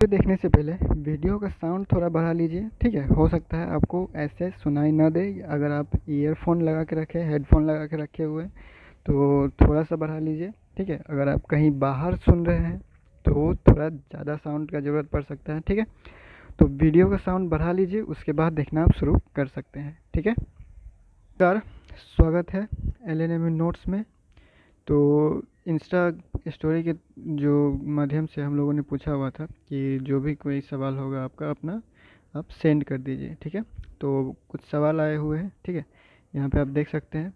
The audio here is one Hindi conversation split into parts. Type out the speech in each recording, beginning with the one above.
तो देखने से पहले वीडियो का साउंड थोड़ा बढ़ा लीजिए, ठीक है। हो सकता है आपको ऐसे सुनाई ना दे, अगर आप ईयरफोन लगा के रखे, हेडफोन लगा के रखे हुए तो थोड़ा सा बढ़ा लीजिए, ठीक है। अगर आप कहीं बाहर सुन रहे हैं तो थोड़ा ज़्यादा साउंड का ज़रूरत पड़ सकता है, ठीक है। तो वीडियो का साउंड बढ़ा लीजिए, उसके बाद देखना आप शुरू कर सकते हैं, ठीक है। नमस्कार, स्वागत है LNM नोट्स में। तो इंस्टा स्टोरी के जो माध्यम से हम लोगों ने पूछा हुआ था कि जो भी कोई सवाल होगा आपका अपना आप सेंड कर दीजिए, ठीक है। तो कुछ सवाल आए हुए हैं, ठीक है, यहाँ पे आप देख सकते हैं।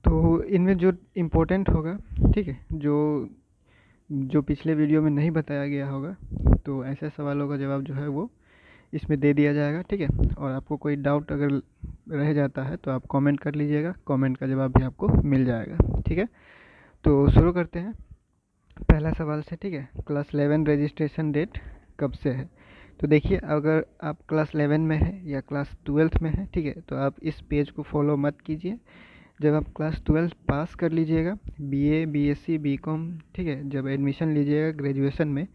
तो इनमें जो इम्पोर्टेंट होगा, ठीक है, जो जो पिछले वीडियो में नहीं बताया गया होगा, तो ऐसे सवालों का जवाब जो है वो इसमें दे दिया जाएगा, ठीक है। और आपको कोई डाउट अगर रह जाता है तो आप कमेंट कर लीजिएगा, कमेंट का जवाब भी आपको मिल जाएगा, ठीक है। तो शुरू करते हैं पहला सवाल से, ठीक है। क्लास 11 रजिस्ट्रेशन डेट कब से है? तो देखिए, अगर आप क्लास 11 में है या क्लास 12th में है, ठीक है, तो आप इस पेज को फॉलो मत कीजिए। जब आप क्लास 12 पास कर लीजिएगा, BA BSc BCom, ठीक है, जब एडमिशन लीजिएगा ग्रेजुएशन में,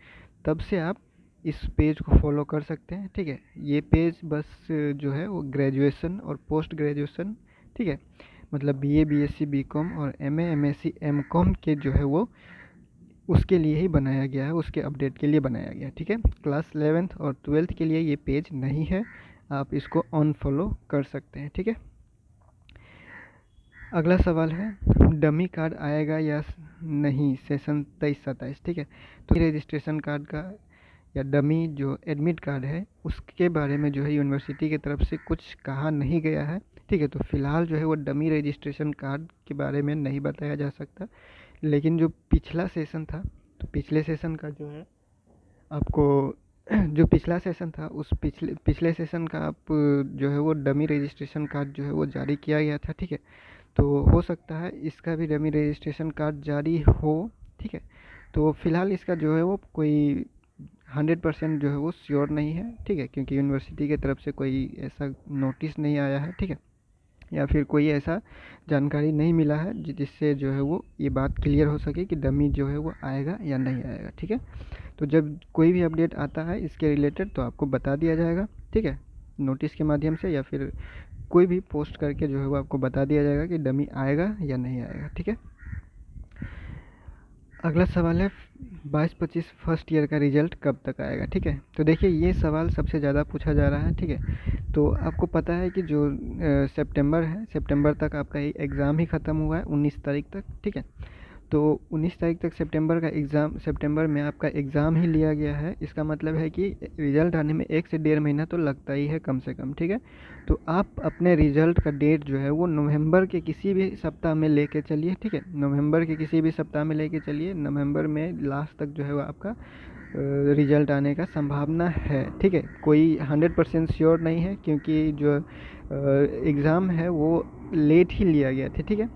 तब से आप इस पेज को फॉलो कर सकते हैं, ठीक है। ये पेज बस जो है वो ग्रेजुएशन और पोस्ट ग्रेजुएशन, ठीक है, मतलब BA BSc BCom और MA MSc MCom के जो है वो उसके लिए ही बनाया गया है, उसके अपडेट के लिए बनाया गया है, ठीक है। क्लास 11th और 12th के लिए ये पेज नहीं है, आप इसको अनफॉलो कर सकते हैं, ठीक है। अगला सवाल है, डमी कार्ड आएगा या नहीं सेशन 23-27, ठीक है। तो रजिस्ट्रेशन कार्ड का या डमी जो एडमिट कार्ड है उसके बारे में जो है यूनिवर्सिटी की तरफ से कुछ कहा नहीं गया है, ठीक है। तो फिलहाल जो है वो डमी रजिस्ट्रेशन कार्ड के बारे में नहीं बताया जा सकता। लेकिन जो पिछला सेशन था, तो पिछले सेशन का जो है आपको जो पिछला सेशन था उस पिछले सेशन का आप जो है वो डमी रजिस्ट्रेशन कार्ड जो है वो जारी किया गया था, ठीक है। तो हो सकता है इसका भी डमी रजिस्ट्रेशन कार्ड जारी हो, ठीक है। तो फिलहाल इसका जो है वो कोई 100% जो है वो श्योर नहीं है, ठीक है, क्योंकि यूनिवर्सिटी की तरफ से कोई ऐसा नोटिस नहीं आया है, ठीक है, या फिर कोई ऐसा जानकारी नहीं मिला है जिससे जो है वो ये बात क्लियर हो सके कि डमी जो है वो आएगा या नहीं आएगा, ठीक है। तो जब कोई भी अपडेट आता है इसके रिलेटेड तो आपको बता दिया जाएगा, ठीक है, नोटिस के माध्यम से या फिर कोई भी पोस्ट करके जो है वो आपको बता दिया जाएगा कि डमी आएगा या नहीं आएगा, ठीक है। अगला सवाल है 22-25 फर्स्ट ईयर का रिजल्ट कब तक आएगा, ठीक है। तो देखिए, ये सवाल सबसे ज़्यादा पूछा जा रहा है, ठीक है। तो आपको पता है कि जो सितंबर है, सितंबर तक आपका एग्ज़ाम ही ख़त्म हुआ है, 19 तारीख तक, ठीक है। तो 19 तारीख तक सितंबर का एग्ज़ाम, सितंबर में आपका एग्ज़ाम ही लिया गया है। इसका मतलब है कि रिज़ल्ट आने में 1 से 1.5 महीना तो लगता ही है कम से कम, ठीक है। तो आप अपने रिज़ल्ट का डेट जो है वो नवंबर के किसी भी सप्ताह में लेके चलिए, ठीक है। नवंबर के किसी भी सप्ताह में लेके चलिए, नवंबर में लास्ट तक जो है वो आपका रिज़ल्ट आने का संभावना है, ठीक है। कोई 100% श्योर नहीं है क्योंकि जो एग्ज़ाम है वो लेट ही लिया गया था, ठीक है।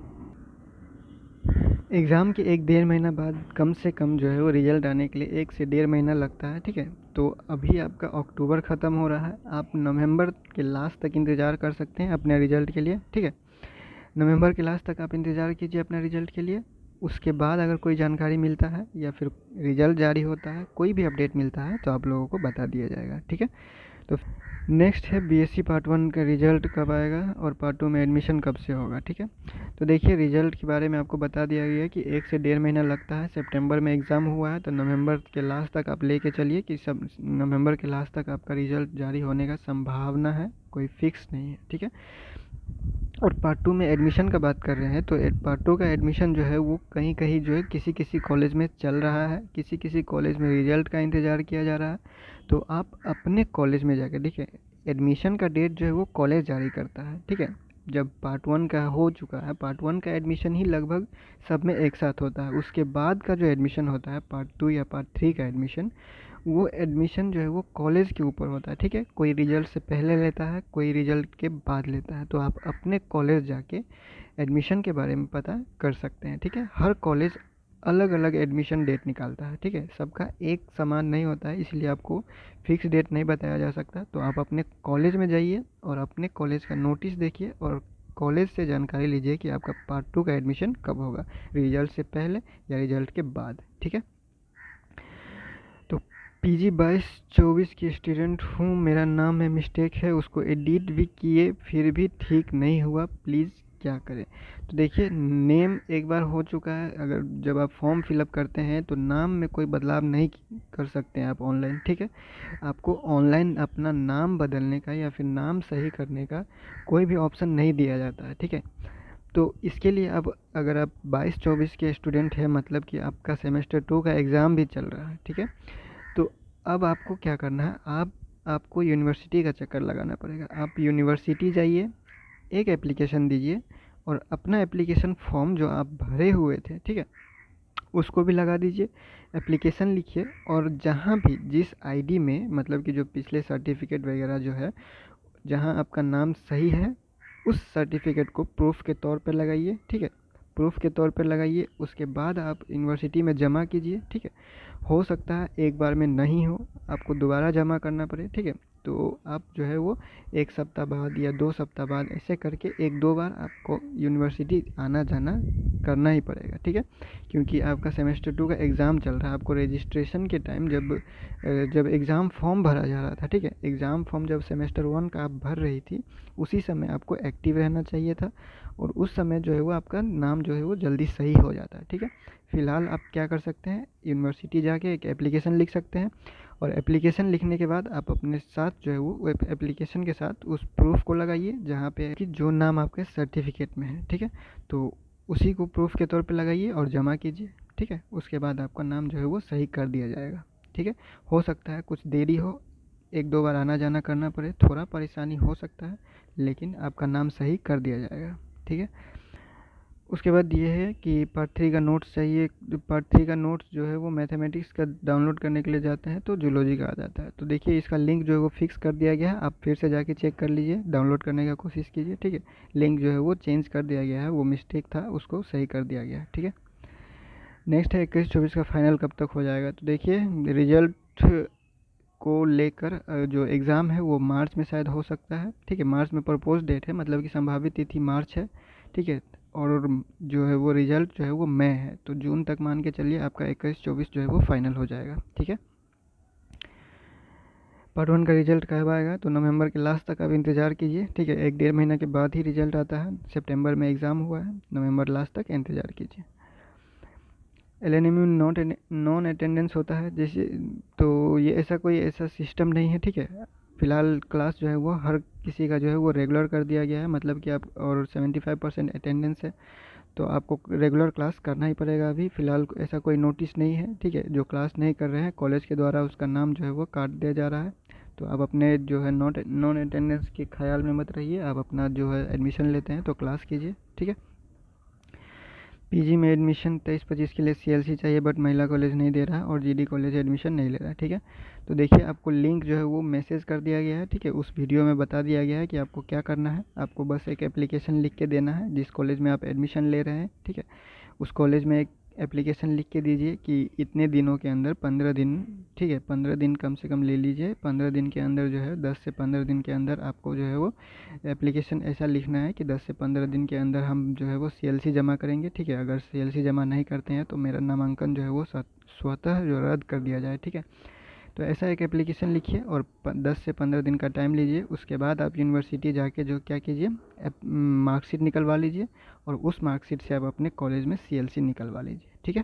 एग्ज़ाम के 1-1.5 महीना बाद कम से कम जो है वो रिज़ल्ट आने के लिए 1 से 1.5 महीना लगता है, ठीक है। तो अभी आपका अक्टूबर ख़त्म हो रहा है, आप नवंबर के लास्ट तक इंतज़ार कर सकते हैं अपने रिज़ल्ट के लिए, ठीक है। नवंबर के लास्ट तक आप इंतज़ार कीजिए अपने रिज़ल्ट के लिए। उसके बाद अगर कोई जानकारी मिलता है या फिर रिज़ल्ट जारी होता है, कोई भी अपडेट मिलता है तो आप लोगों को बता दिया जाएगा, ठीक है। तो नेक्स्ट है BSc पार्ट 1 का रिज़ल्ट कब आएगा और पार्ट 2 में एडमिशन कब से होगा, ठीक है। तो देखिए, रिज़ल्ट के बारे में आपको बता दिया गया है कि 1 से 1.5 महीना लगता है। सितंबर में एग्ज़ाम हुआ है तो नवंबर के लास्ट तक आप लेके चलिए कि सब नवंबर के लास्ट तक आपका रिज़ल्ट जारी होने का संभावना है, कोई फिक्स नहीं है, ठीक है। और पार्ट 2 में एडमिशन का बात कर रहे हैं तो पार्ट 2 का एडमिशन जो है वो कहीं कहीं जो है किसी किसी कॉलेज में चल रहा है, किसी किसी कॉलेज में रिज़ल्ट का इंतज़ार किया जा रहा है। तो आप अपने कॉलेज में जाकर, ठीक है, एडमिशन का डेट जो है वो कॉलेज जारी करता है, ठीक है। जब पार्ट 1 का हो चुका है, पार्ट 1 का एडमिशन ही लगभग सब में एक साथ होता है, उसके बाद का जो एडमिशन होता है पार्ट 2 या पार्ट 3 का एडमिशन, वो एडमिशन जो है वो कॉलेज के ऊपर होता है, ठीक है। कोई रिजल्ट से पहले लेता है, कोई रिजल्ट के बाद लेता है। तो आप अपने कॉलेज जाके एडमिशन के बारे में पता कर सकते हैं, ठीक है। हर कॉलेज अलग अलग एडमिशन डेट निकालता है, ठीक है, सबका एक समान नहीं होता है, इसलिए आपको फिक्स डेट नहीं बताया जा सकता। तो आप अपने कॉलेज में जाइए और अपने कॉलेज का नोटिस देखिए और कॉलेज से जानकारी लीजिए कि आपका पार्ट 2 का एडमिशन कब होगा, रिजल्ट से पहले या रिजल्ट के बाद, ठीक है। तो PG 22-24 की स्टूडेंट हूँ, मेरा नाम में मिस्टेक है, उसको एडिट भी किए फिर भी ठीक नहीं हुआ, प्लीज़ क्या करें। तो देखिए, नेम एक बार हो चुका है, अगर जब आप फॉर्म फिलअप करते हैं तो नाम में कोई बदलाव नहीं कर सकते हैं आप ऑनलाइन, ठीक है। आपको ऑनलाइन अपना नाम बदलने का या फिर नाम सही करने का कोई भी ऑप्शन नहीं दिया जाता है, ठीक है। तो इसके लिए अब अगर आप 22-24 के स्टूडेंट हैं, मतलब कि आपका सेमेस्टर 2 का एग्ज़ाम भी चल रहा है, ठीक है। तो अब आपको क्या करना है, आपको यूनिवर्सिटी का चक्कर लगाना पड़ेगा। आप यूनिवर्सिटी जाइए, एक एप्लीकेशन दीजिए और अपना एप्लीकेशन फॉर्म जो आप भरे हुए थे, ठीक है, उसको भी लगा दीजिए। एप्लीकेशन लिखिए और जहाँ भी जिस आईडी में, मतलब कि जो पिछले सर्टिफिकेट वगैरह जो है, जहाँ आपका नाम सही है उस सर्टिफिकेट को प्रूफ के तौर पर लगाइए, ठीक है। प्रूफ के तौर पर लगाइए, उसके बाद आप यूनिवर्सिटी में जमा कीजिए, ठीक है। हो सकता है एक बार में नहीं हो, आपको दोबारा जमा करना पड़े, ठीक है। तो आप जो है वो 1 सप्ताह बाद या 2 सप्ताह बाद ऐसे करके 1-2 बार आपको यूनिवर्सिटी आना जाना करना ही पड़ेगा, ठीक है। क्योंकि आपका सेमेस्टर 2 का एग्ज़ाम चल रहा है, आपको रजिस्ट्रेशन के टाइम जब एग्ज़ाम फॉर्म भरा जा रहा था, ठीक है, एग्ज़ाम फॉर्म जब सेमेस्टर 1 का आप भर रही थी, उसी समय आपको एक्टिव रहना चाहिए था और उस समय जो है वो आपका नाम जो है वो जल्दी सही हो जाता है, ठीक है। फ़िलहाल आप क्या कर सकते हैं, यूनिवर्सिटी जाके एक एप्लीकेशन लिख सकते हैं और एप्लीकेशन लिखने के बाद आप अपने साथ जो है वो एप्लीकेशन के साथ उस प्रूफ को लगाइए जहाँ पे कि जो नाम आपके सर्टिफिकेट में है, ठीक है। तो उसी को प्रूफ के तौर पे लगाइए और जमा कीजिए, ठीक है। उसके बाद आपका नाम जो है वो सही कर दिया जाएगा, ठीक है। हो सकता है कुछ देरी हो, 1-2 बार आना जाना करना पड़े, थोड़ा परेशानी हो सकता है, लेकिन आपका नाम सही कर दिया जाएगा, ठीक है। उसके बाद ये है कि पार्ट 3 का नोट्स चाहिए। जो पार्ट 3 का नोट्स जो है वो मैथमेटिक्स का डाउनलोड करने के लिए जाते हैं तो जूलॉजी का आ जाता है। तो देखिए, इसका लिंक जो है वो फिक्स कर दिया गया है, आप फिर से जाके चेक कर लीजिए, डाउनलोड करने का कोशिश कीजिए, ठीक है। लिंक जो है वो चेंज कर दिया गया है, वो मिस्टेक था, उसको सही कर दिया गया है, ठीक है। नेक्स्ट है 21-24 का फाइनल कब तक हो जाएगा। तो देखिए, रिजल्ट को लेकर जो एग्ज़ाम है वो मार्च में शायद हो सकता है, ठीक है। मार्च में प्रपोज डेट है, मतलब कि संभावित तिथि मार्च है, ठीक है। और जो है वो रिज़ल्ट जो है वो मई है, तो जून तक मान के चलिए आपका 21-24 जो है वो फाइनल हो जाएगा, ठीक है। पार्ट 1 का रिजल्ट कब आएगा, तो नवंबर के लास्ट तक आप इंतज़ार कीजिए, ठीक है। 1-1.5 महीना के बाद ही रिजल्ट आता है, सितंबर में एग्ज़ाम हुआ है, नवंबर लास्ट तक इंतज़ार कीजिए। LNMU नॉन अटेंडेंस होता है जैसे, तो ये ऐसा सिस्टम नहीं है, ठीक है। फ़िलहाल क्लास जो है वो हर किसी का जो है वो रेगुलर कर दिया गया है, मतलब कि आप और 75% अटेंडेंस है, तो आपको रेगुलर क्लास करना ही पड़ेगा। अभी फ़िलहाल ऐसा कोई नोटिस नहीं है, ठीक है। जो क्लास नहीं कर रहे हैं कॉलेज के द्वारा उसका नाम जो है वो काट दिया जा रहा है। तो आप अपने जो है नॉन अटेंडेंस के ख्याल में मत रहिए, आप अपना जो है एडमिशन लेते हैं तो क्लास कीजिए, ठीक है। PG में एडमिशन 23-25 के लिए CLC चाहिए, बट महिला कॉलेज नहीं दे रहा है और GD कॉलेज एडमिशन नहीं ले रहा है, ठीक है। तो देखिए, आपको लिंक जो है वो मैसेज कर दिया गया है, ठीक है। उस वीडियो में बता दिया गया है कि आपको क्या करना है, आपको बस एक एप्लीकेशन लिख के देना है जिस कॉलेज में आप एडमिशन ले रहे हैं, ठीक है। उस कॉलेज में एक एप्लीकेशन लिख के दीजिए कि इतने दिनों के अंदर 15 दिन, ठीक है, 15 दिन कम से कम ले लीजिए, 15 दिन के अंदर जो है 10 से 15 दिन के अंदर आपको जो है वो एप्लीकेशन ऐसा लिखना है कि 10 से 15 दिन के अंदर हम जो है वो CLC जमा करेंगे, ठीक है। अगर CLC जमा नहीं करते हैं तो मेरा नामांकन जो है वो स्वतः जो रद्द कर दिया जाए, ठीक है। तो ऐसा एक एप्लीकेशन लिखिए और 10 से 15 दिन का टाइम लीजिए। उसके बाद आप यूनिवर्सिटी जाके जो क्या कीजिए, मार्कशीट निकलवा लीजिए और उस मार्कशीट से आप अपने कॉलेज में CLC निकलवा लीजिए, ठीक है।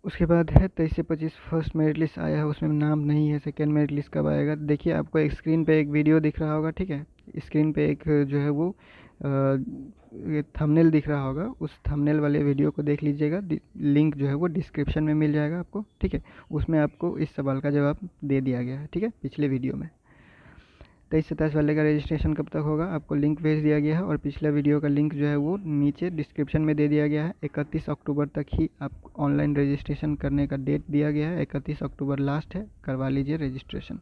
उसके बाद है 23 से 25 फर्स्ट मेरिट लिस्ट आया है, उसमें नाम नहीं है। सेकेंड मेरिट लिस्ट कब आएगा, देखिए आपको एक स्क्रीन पे एक वीडियो दिख रहा होगा, ठीक है। स्क्रीन पे एक जो है वो थंबनेल दिख रहा होगा, उस थंबनेल वाले वीडियो को देख लीजिएगा, लिंक जो है वो डिस्क्रिप्शन में मिल जाएगा आपको, ठीक है। उसमें आपको इस सवाल का जवाब दे दिया गया है, ठीक है, पिछले वीडियो में। 23-27 वाले का रजिस्ट्रेशन कब तक होगा, आपको लिंक भेज दिया गया है और पिछला वीडियो का लिंक जो है वो नीचे डिस्क्रिप्शन में दे दिया गया है। 31 अक्टूबर तक ही आप ऑनलाइन रजिस्ट्रेशन करने का डेट दिया गया है, 31 अक्टूबर लास्ट है, करवा लीजिए रजिस्ट्रेशन।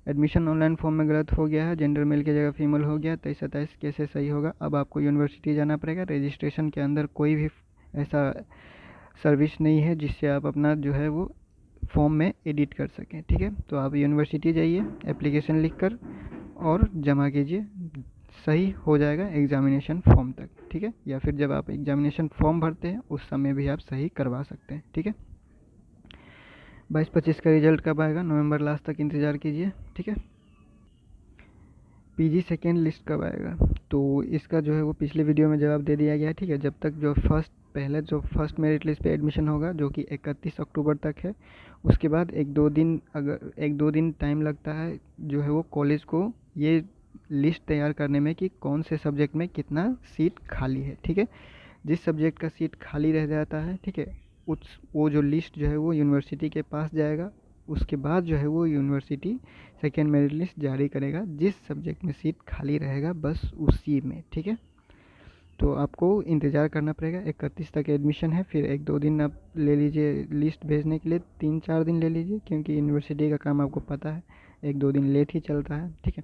एडमिशन ऑनलाइन फॉर्म में गलत हो गया है, जेंडर मेल की जगह फीमेल हो गया, 23-27 कैसे सही होगा। अब आपको यूनिवर्सिटी जाना पड़ेगा। रजिस्ट्रेशन के अंदर कोई भी ऐसा सर्विस नहीं है जिससे आप अपना जो है वो फॉर्म में एडिट कर सकें, ठीक है। तो आप यूनिवर्सिटी जाइए, एप्लीकेशन लिखकर और जमा कीजिए, सही हो जाएगा एग्जामिनेशन फॉर्म तक, ठीक है। या फिर जब आप एग्जामिनेशन फॉर्म भरते हैं उस समय भी आप सही करवा सकते हैं, ठीक है। 22-25 का रिजल्ट कब आएगा, नवंबर लास्ट तक इंतज़ार कीजिए, ठीक है। पीजी सेकेंड लिस्ट कब आएगा, तो इसका जो है वो पिछले वीडियो में जवाब दे दिया गया है, ठीक है। जब तक जो फर्स्ट मेरिट लिस्ट पे एडमिशन होगा, जो कि 31 अक्टूबर तक है, उसके बाद एक दो दिन टाइम लगता है जो है वो कॉलेज को ये लिस्ट तैयार करने में कि कौन से सब्जेक्ट में कितना सीट खाली है, ठीक है। जिस सब्जेक्ट का सीट खाली रह जाता है, ठीक है, वो जो लिस्ट जो है वो यूनिवर्सिटी के पास जाएगा। उसके बाद जो है वो यूनिवर्सिटी सेकेंड मेरिट लिस्ट जारी करेगा, जिस सब्जेक्ट में सीट खाली रहेगा बस उसी में, ठीक है। तो आपको इंतज़ार करना पड़ेगा, 31 तक एडमिशन है, फिर एक दो दिन आप ले लीजिए लिस्ट भेजने के लिए, 3-4 दिन ले लीजिए, क्योंकि यूनिवर्सिटी का काम आपको पता है एक दो दिन लेट ही चलता है, ठीक है।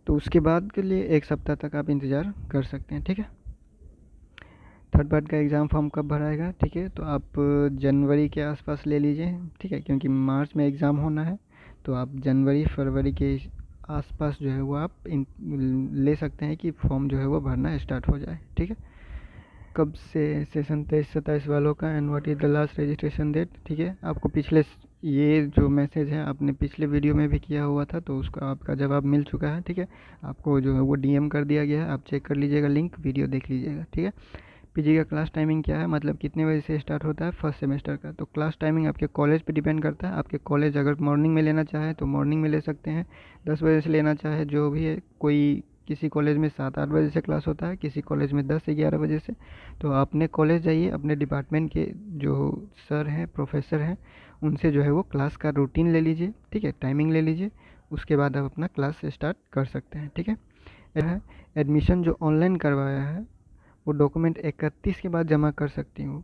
तो उसके बाद के लिए 1 सप्ताह तक आप इंतज़ार कर सकते हैं, ठीक है। थर्ड पार्ट का एग्ज़ाम फॉर्म कब भराएगा, ठीक है, तो आप जनवरी के आसपास ले लीजिए, ठीक है, क्योंकि मार्च में एग्ज़ाम होना है। तो आप जनवरी फरवरी के आसपास जो है वो आप ले सकते हैं कि फॉर्म जो है वो भरना स्टार्ट हो जाए, ठीक है। कब से सेशन 23-27 वालों का, and what is the last registration date, ठीक है। आपको पिछले ये जो मैसेज है आपने पिछले वीडियो में भी किया हुआ था, तो उसका आपका जवाब मिल चुका है, ठीक है। आपको जो है वो डीएम कर दिया गया है, आप चेक कर लीजिएगा, लिंक वीडियो देख लीजिएगा, ठीक है। पीजी का क्लास टाइमिंग क्या है, मतलब कितने बजे से स्टार्ट होता है फर्स्ट सेमेस्टर का, तो क्लास टाइमिंग आपके कॉलेज पे डिपेंड करता है। आपके कॉलेज अगर मॉर्निंग में लेना चाहे तो मॉर्निंग में ले सकते हैं, 10 बजे से लेना चाहे जो भी है, कोई किसी कॉलेज में 7-8 बजे से क्लास होता है, किसी कॉलेज में 10 से 11 बजे से। तो अपने कॉलेज जाइए, अपने डिपार्टमेंट के जो सर हैं, प्रोफेसर हैं, उनसे जो है वो क्लास का रूटीन ले लीजिए, ठीक है, टाइमिंग ले लीजिए। उसके बाद आप अपना क्लास स्टार्ट कर सकते हैं, ठीक है। एडमिशन जो ऑनलाइन करवाया है वो डॉक्यूमेंट 31 के बाद जमा कर सकती हूँ,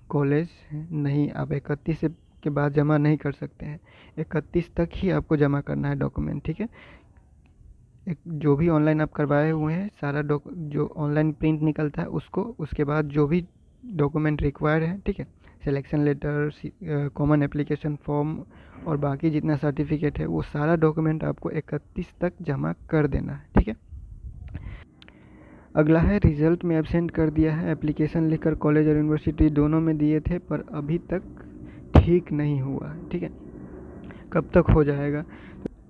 कॉलेज नहीं, आप 31 से के बाद जमा नहीं कर सकते हैं, 31 तक ही आपको जमा करना है डॉक्यूमेंट, ठीक है। एक जो भी ऑनलाइन आप करवाए हुए हैं सारा जो ऑनलाइन प्रिंट निकलता है उसको, उसके बाद जो भी डॉक्यूमेंट रिक्वायर्ड है, ठीक है, selection letter, common application form और बाकी जितना सर्टिफिकेट है, वो सारा डॉक्यूमेंट आपको 31 तक जमा कर देना है, ठीक है। अगला है रिजल्ट में एब्सेंट कर दिया है, एप्लीकेशन लिखकर कॉलेज और यूनिवर्सिटी दोनों में दिए थे पर अभी तक ठीक नहीं हुआ, ठीक है, कब तक हो जाएगा।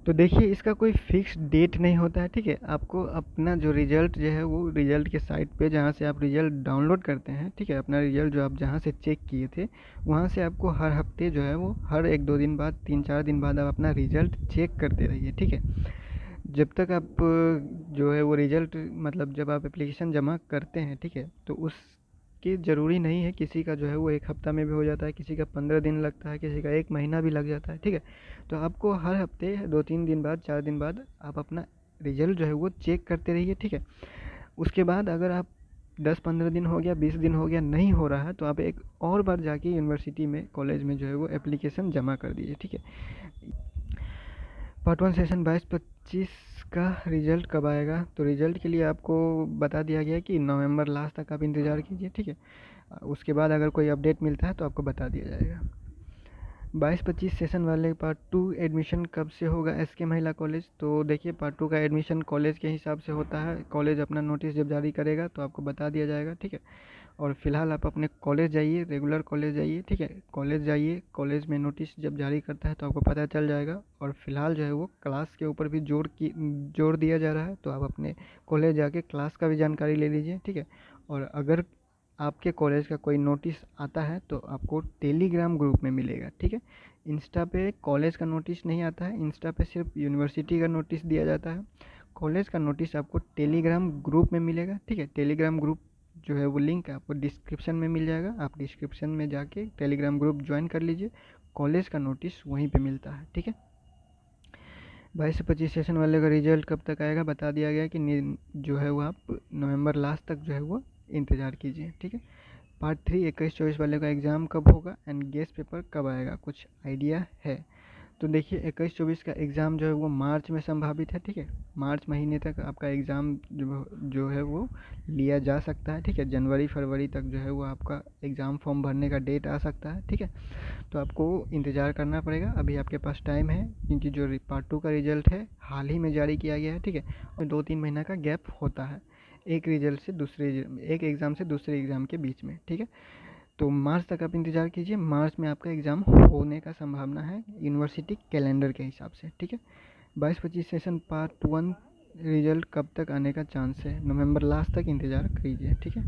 तो देखिए इसका कोई फिक्स डेट नहीं होता है, ठीक है। आपको अपना जो रिज़ल्ट जो है वो रिज़ल्ट के साइट पे जहाँ से आप रिज़ल्ट डाउनलोड करते हैं, ठीक है, अपना रिज़ल्ट जो आप जहाँ से चेक किए थे वहाँ से आपको हर हफ्ते जो है वो हर 1-2 दिन बाद, 3-4 दिन बाद आप अपना रिज़ल्ट चेक करते रहिए, ठीक है। जब तक आप जो है वो रिज़ल्ट, मतलब जब आप एप्लीकेशन जमा करते हैं, ठीक है, तो उसकी ज़रूरी नहीं है, किसी का जो है वो 1 हफ्ता में भी हो जाता है, किसी का 15 दिन लगता है, किसी का 1 महीना भी लग जाता है, ठीक है। तो आपको हर हफ्ते 2-3 दिन बाद, 4 दिन बाद आप अपना रिज़ल्ट जो है वो चेक करते रहिए, ठीक है। उसके बाद अगर आप 10-15 दिन हो गया, 20 दिन हो गया, नहीं हो रहा है, तो आप एक और बार जाके यूनिवर्सिटी में, कॉलेज में जो है वो एप्लीकेशन जमा कर दीजिए, ठीक है। पार्ट 1 सेशन 22-25 का रिज़ल्ट कब आएगा, तो रिज़ल्ट के लिए आपको बता दिया गया कि नवंबर लास्ट तक आप इंतज़ार कीजिए, ठीक है। उसके बाद अगर कोई अपडेट मिलता है तो आपको बता दिया जाएगा। 22-25 सेशन वाले पार्ट 2 एडमिशन कब से होगा एसके महिला कॉलेज, तो देखिए पार्ट 2 का एडमिशन कॉलेज के हिसाब से होता है, कॉलेज अपना नोटिस जब जारी करेगा तो आपको बता दिया जाएगा, ठीक है। और फिलहाल आप अपने कॉलेज जाइए, रेगुलर कॉलेज जाइए, ठीक है, कॉलेज जाइए, कॉलेज में नोटिस जब जारी करता है तो आपको पता चल जाएगा। और फिलहाल जो है वो क्लास के ऊपर भी जोर दिया जा रहा है, तो आप अपने कॉलेज जाके क्लास का भी जानकारी ले लीजिए, ठीक है। और अगर आपके कॉलेज का कोई नोटिस आता है तो आपको टेलीग्राम ग्रुप में मिलेगा, ठीक है। इंस्टा पे कॉलेज का नोटिस नहीं आता है, इंस्टा पे सिर्फ यूनिवर्सिटी का नोटिस दिया जाता है। कॉलेज का नोटिस आपको टेलीग्राम ग्रुप में मिलेगा, ठीक है। टेलीग्राम ग्रुप जो है वो लिंक आपको डिस्क्रिप्शन में मिल जाएगा, आप डिस्क्रिप्शन में जाके टेलीग्राम ग्रुप ज्वाइन कर लीजिए, कॉलेज का नोटिस वहीं पे मिलता है, ठीक है। 22 से 25 सेशन वाले का रिजल्ट कब तक आएगा, बता दिया गया कि जो है वो आप नवंबर लास्ट तक जो है वो इंतज़ार कीजिए, ठीक है। पार्ट 3 21-24 वाले का एग्ज़ाम कब होगा एंड गेस्ट पेपर कब आएगा, कुछ आइडिया है। तो देखिए 21-24 का एग्ज़ाम जो है वो मार्च में संभावित है, ठीक है। मार्च महीने तक आपका एग्ज़ाम जो है वो लिया जा सकता है, ठीक है। जनवरी फरवरी तक जो है वो आपका एग्ज़ाम फॉर्म भरने का डेट आ सकता है, ठीक है। तो आपको इंतज़ार करना पड़ेगा, अभी आपके पास टाइम है, क्योंकि जो पार्ट 2 का रिज़ल्ट है हाल ही में जारी किया गया है, ठीक है। और 2-3 महीना का गैप होता है एक एग्ज़ाम से दूसरे एग्ज़ाम के बीच में, ठीक है। तो मार्च तक आप इंतज़ार कीजिए, मार्च में आपका एग्ज़ाम होने का संभावना है यूनिवर्सिटी कैलेंडर के हिसाब से, ठीक है। 22-25 सेशन पार्ट 1 रिजल्ट कब तक आने का चांस है, नवंबर लास्ट तक इंतज़ार कीजिए, ठीक है।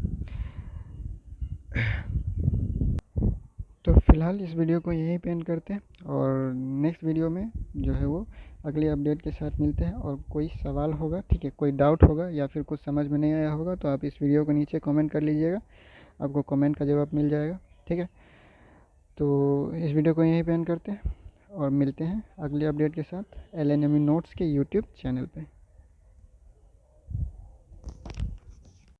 तो फ़िलहाल इस वीडियो को यहीं पे एंड करते हैं और नेक्स्ट वीडियो में जो है वो अगली अपडेट के साथ मिलते हैं। और कोई सवाल होगा, ठीक है, कोई डाउट होगा या फिर कुछ समझ में नहीं आया होगा तो आप इस वीडियो को नीचे कमेंट कर लीजिएगा, आपको कमेंट का जवाब मिल जाएगा, ठीक है। तो इस वीडियो को यहीं पे एंड करते हैं और मिलते हैं अगली अपडेट के साथ LNME नोट्स के यूट्यूब चैनल पे।